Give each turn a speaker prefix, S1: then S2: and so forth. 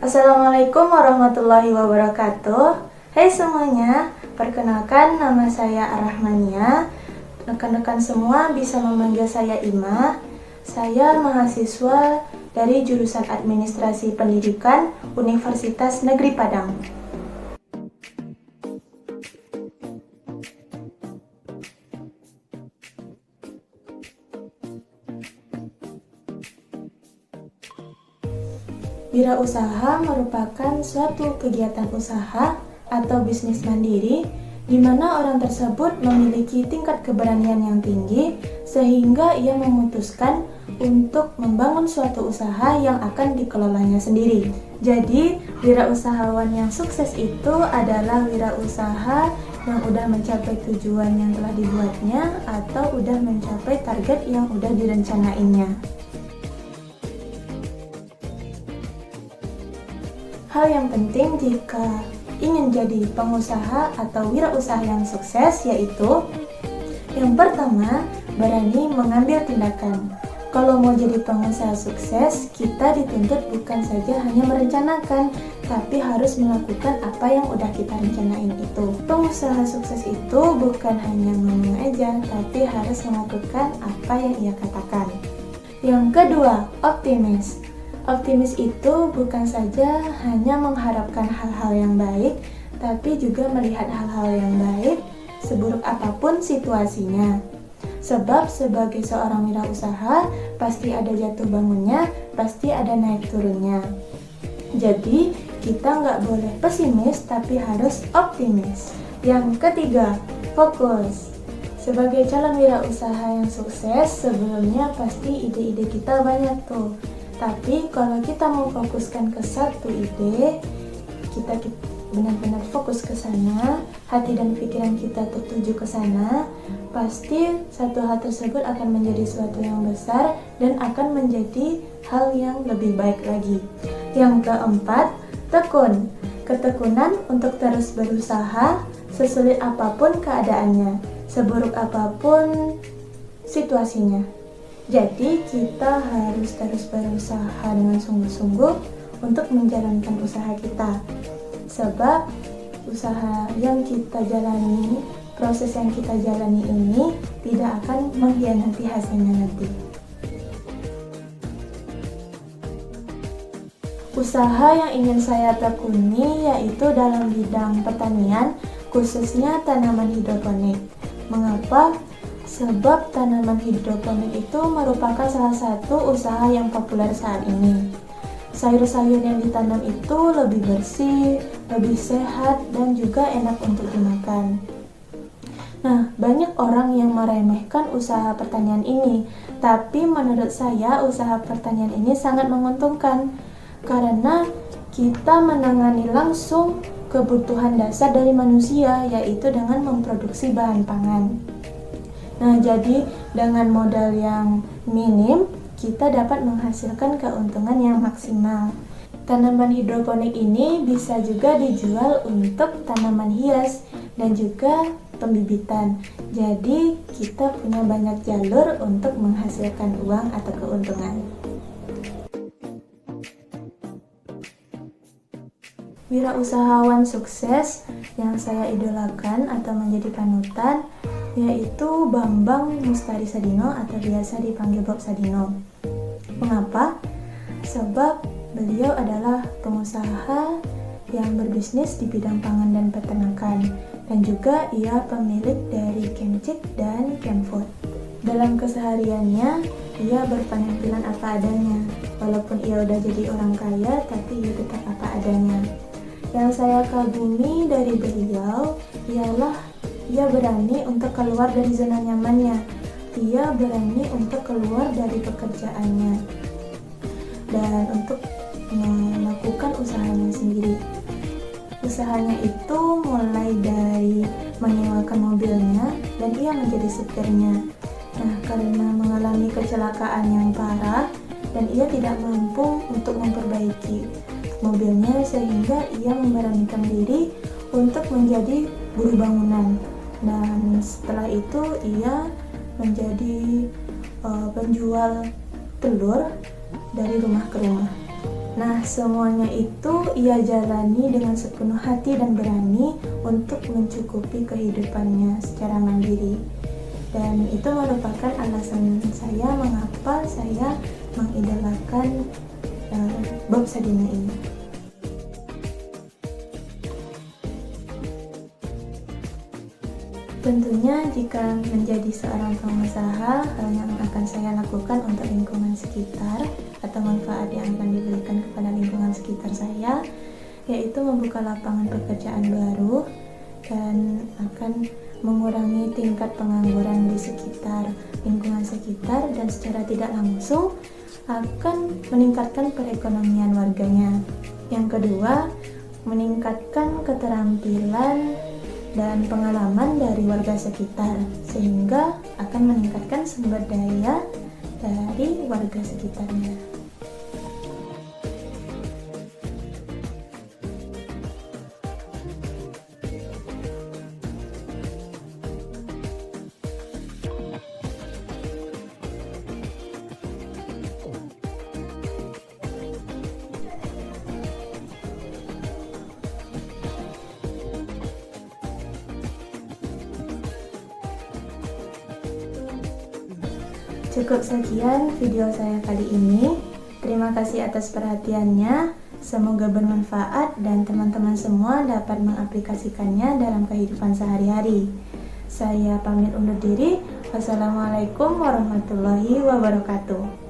S1: Assalamualaikum warahmatullahi wabarakatuh. Hai semuanya, perkenalkan nama saya Ar-Rahmania. Rekan-rekan semua bisa memanggil saya Ima. Saya mahasiswa dari jurusan Administrasi Pendidikan Universitas Negeri Padang. Wirausaha merupakan suatu kegiatan usaha atau bisnis mandiri di mana orang tersebut memiliki tingkat keberanian yang tinggi sehingga ia memutuskan untuk membangun suatu usaha yang akan dikelolanya sendiri. Jadi, wirausahawan yang sukses itu adalah wirausaha yang udah mencapai tujuan yang telah dibuatnya atau udah mencapai target yang udah direncanainnya. Hal yang penting jika ingin jadi pengusaha atau wirausaha yang sukses yaitu yang pertama, berani mengambil tindakan. Kalau mau jadi pengusaha sukses, kita dituntut bukan saja hanya merencanakan, tapi harus melakukan apa yang udah kita rencanain itu. Pengusaha sukses itu bukan hanya ngomong aja, tapi harus melakukan apa yang ia katakan. Yang kedua, optimis. Optimis itu bukan saja hanya mengharapkan hal-hal yang baik, tapi juga melihat hal-hal yang baik seburuk apapun situasinya. Sebab sebagai seorang wirausaha, pasti ada jatuh bangunnya, pasti ada naik turunnya. Jadi, kita nggak boleh pesimis, tapi harus optimis. Yang ketiga, fokus. Sebagai calon wirausaha yang sukses, sebelumnya pasti ide-ide kita banyak tuh. Tapi kalau kita mau fokuskan ke satu ide, kita benar-benar fokus ke sana, hati dan pikiran kita tertuju ke sana, pasti satu hal tersebut akan menjadi sesuatu yang besar dan akan menjadi hal yang lebih baik lagi. Yang keempat, tekun. Ketekunan untuk terus berusaha sesulit apapun keadaannya, seburuk apapun situasinya. Jadi kita harus terus berusaha dengan sungguh-sungguh untuk menjalankan usaha kita. Sebab usaha yang kita jalani, proses yang kita jalani ini tidak akan mengkhianati hasilnya nanti. Usaha yang ingin saya tekuni yaitu dalam bidang pertanian, khususnya tanaman hidroponik. Mengapa? Sebab tanaman hidroponik itu merupakan salah satu usaha yang populer saat ini. Sayur-sayur yang ditanam itu lebih bersih, lebih sehat, dan juga enak untuk dimakan. Nah, banyak orang yang meremehkan usaha pertanian ini, tapi menurut saya usaha pertanian ini sangat menguntungkan karena kita menangani langsung kebutuhan dasar dari manusia, yaitu dengan memproduksi bahan pangan. Nah, jadi dengan modal yang minim, kita dapat menghasilkan keuntungan yang maksimal. Tanaman hidroponik ini bisa juga dijual untuk tanaman hias dan juga pembibitan. Jadi, kita punya banyak jalur untuk menghasilkan uang atau keuntungan. Wirausahawan sukses yang saya idolakan atau menjadi panutan yaitu Bambang Mustari Sadino atau biasa dipanggil Bob Sadino. Mengapa? Sebab beliau adalah pengusaha yang berbisnis di bidang pangan dan peternakan, dan juga ia pemilik dari Kemcik dan Kemfood. Dalam kesehariannya, ia berpenampilan apa adanya. Walaupun ia udah jadi orang kaya, tapi ia tetap apa adanya. Yang saya kagumi dari beliau ialah ia berani untuk keluar dari zona nyamannya. Ia berani untuk keluar dari pekerjaannya dan untuk melakukan usahanya sendiri. Usahanya itu mulai dari menyewakan mobilnya dan ia menjadi supirnya. Nah, karena mengalami kecelakaan yang parah dan ia tidak mampu untuk memperbaiki mobilnya, sehingga ia memberanikan diri untuk menjadi buruh bangunan. dan setelah itu ia menjadi penjual telur dari rumah ke rumah. Nah, semuanya itu ia jalani dengan sepenuh hati dan berani untuk mencukupi kehidupannya secara mandiri. Dan itu merupakan alasan saya mengapa saya mengidolakan Bob Sadino ini. Tentunya jika menjadi seorang pengusaha, hal yang akan saya lakukan untuk lingkungan sekitar atau manfaat yang akan diberikan kepada lingkungan sekitar saya, yaitu membuka lapangan pekerjaan baru dan akan mengurangi tingkat pengangguran di sekitar lingkungan sekitar, dan secara tidak langsung akan meningkatkan perekonomian warganya. Yang kedua, meningkatkan keterampilan dan pengalaman dari warga sekitar, sehingga akan meningkatkan sumber daya dari warga sekitarnya. Cukup sekian video saya kali ini. Terima kasih atas perhatiannya. Semoga bermanfaat dan teman-teman semua dapat mengaplikasikannya dalam kehidupan sehari-hari. Saya pamit undur diri. Wassalamualaikum warahmatullahi wabarakatuh.